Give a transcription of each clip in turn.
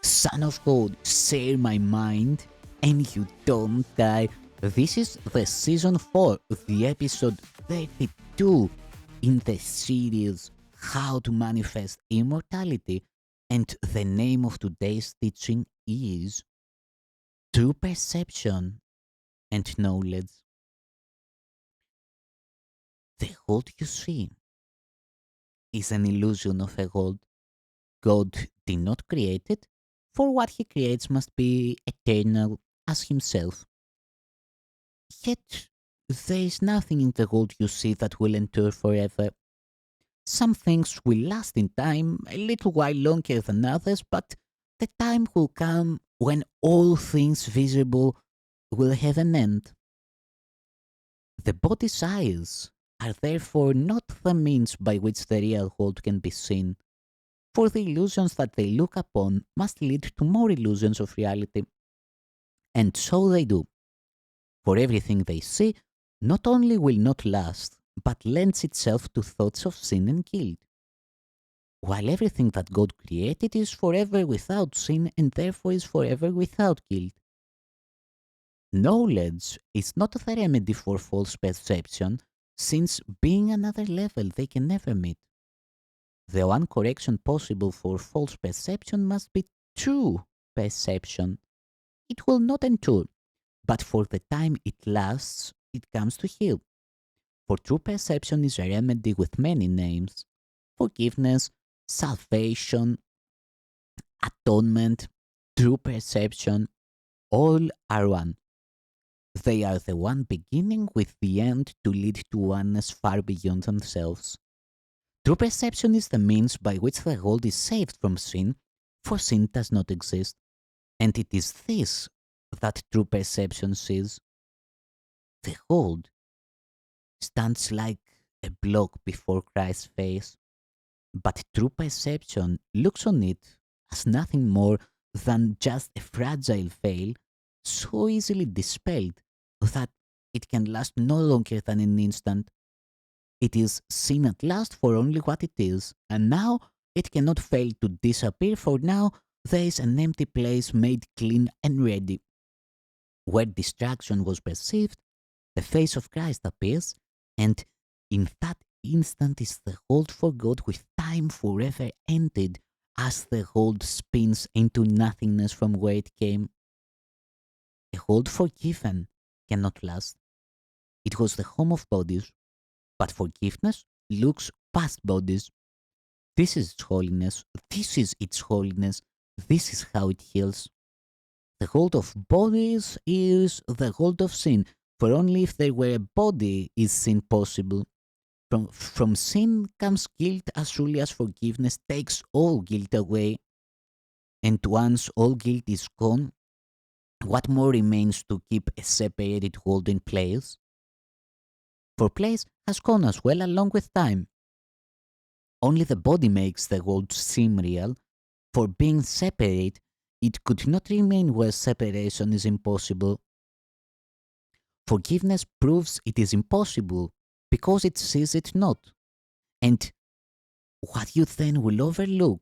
Son of God, share my mind, and you don't die. This is the season 4, the episode 32 in the series How to Manifest Immortality. And the name of today's teaching is True Perception and Knowledge. The world you see is an illusion of a world. God did not create it, for what he creates must be eternal as himself. Yet, there is nothing in the world you see that will endure forever. Some things will last in time a little while longer than others, but the time will come when all things visible will have an end. The body's eyes are therefore not the means by which the real world can be seen, for the illusions that they look upon must lead to more illusions of reality. And so they do. For everything they see not only will not last, but lends itself to thoughts of sin and guilt. While everything that God created is forever without sin and therefore is forever without guilt. Knowledge is not the remedy for false perception, since being another level they can never meet. The one correction possible for false perception must be true perception. It will not endure, but for the time it lasts, it comes to heal. For true perception is a remedy with many names: forgiveness, salvation, atonement, true perception, all are one. They are the one beginning with the end to lead to oneness far beyond themselves. True perception is the means by which the world is saved from sin, for sin does not exist. And it is this that true perception sees. The world stands like a block before Christ's face, but true perception looks on it as nothing more than just a fragile veil, so easily dispelled that it can last no longer than an instant. It is seen at last for only what it is, and now it cannot fail to disappear, for now there is an empty place made clean and ready. Where distraction was perceived, the face of Christ appears, and in that instant is the hold for God with time forever ended, as the hold spins into nothingness from where it came. A hold forgiven cannot last. It was the home of bodies, but forgiveness looks past bodies. This is its holiness, this is its holiness, this is how it heals. The hold of bodies is the hold of sin, for only if there were a body is sin possible. From sin comes guilt as surely as forgiveness takes all guilt away. And once all guilt is gone, what more remains to keep a separated hold in place? For place has gone as well along with time. Only the body makes the world seem real, for being separate, it could not remain where separation is impossible. Forgiveness proves it is impossible, because it sees it not. And what you then will overlook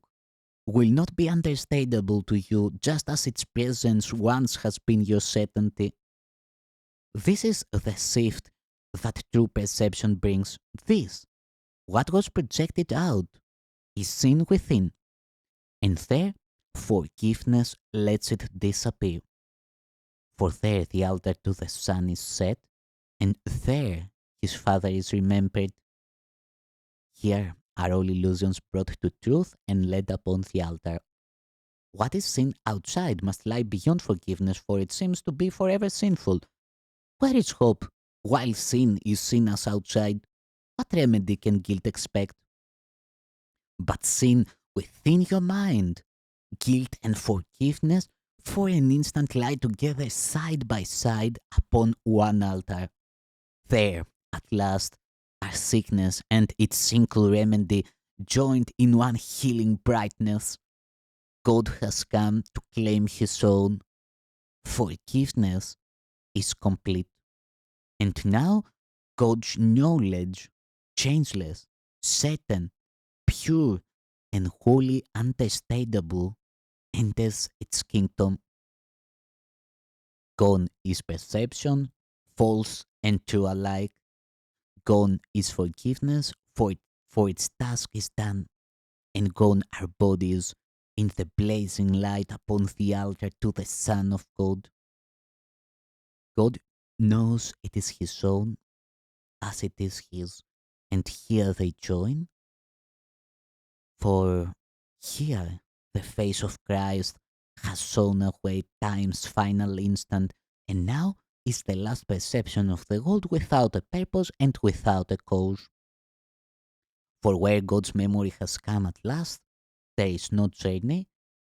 will not be understandable to you, just as its presence once has been your certainty. This is the shift that true perception brings. This, what was projected out, is seen within, and there forgiveness lets it disappear. For there the altar to the Son is set, and there his Father is remembered. Here are all illusions brought to truth and laid upon the altar. What is seen outside must lie beyond forgiveness, for it seems to be forever sinful. Where is hope while sin is seen as outside? What remedy can guilt expect? But sin within your mind, guilt and forgiveness for an instant lie together side by side upon one altar. There, at last, are sickness and its single remedy joined in one healing brightness. God has come to claim his own. Forgiveness is complete. And now God's knowledge, changeless, certain, pure, and wholly understandable, enters its kingdom. Gone is perception, false and true alike. Gone is forgiveness, for its task is done. And gone are bodies in the blazing light upon the altar to the Son of God. God knows it is his own as it is his, and here they join, for here the face of Christ has shown away time's final instant, and now is the last perception of the world without a purpose and without a cause. For where God's memory has come at last, there is no journey,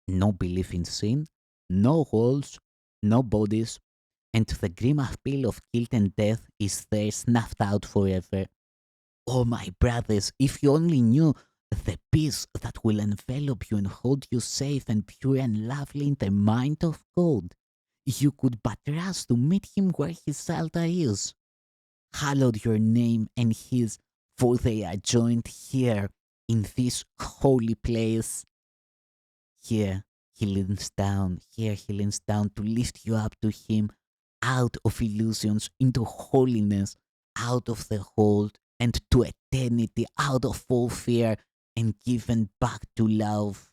no belief in sin, no walls, no bodies, and the grim appeal of guilt and death is there snuffed out forever. Oh, my brothers, if you only knew the peace that will envelop you and hold you safe and pure and lovely in the mind of God, you could but rush to meet him where his altar is. Hallowed your name and his, for they are joined here in this holy place. Here he leans down to lift you up to him out of illusions into holiness, out of the hold and to eternity, out of all fear and given back to love.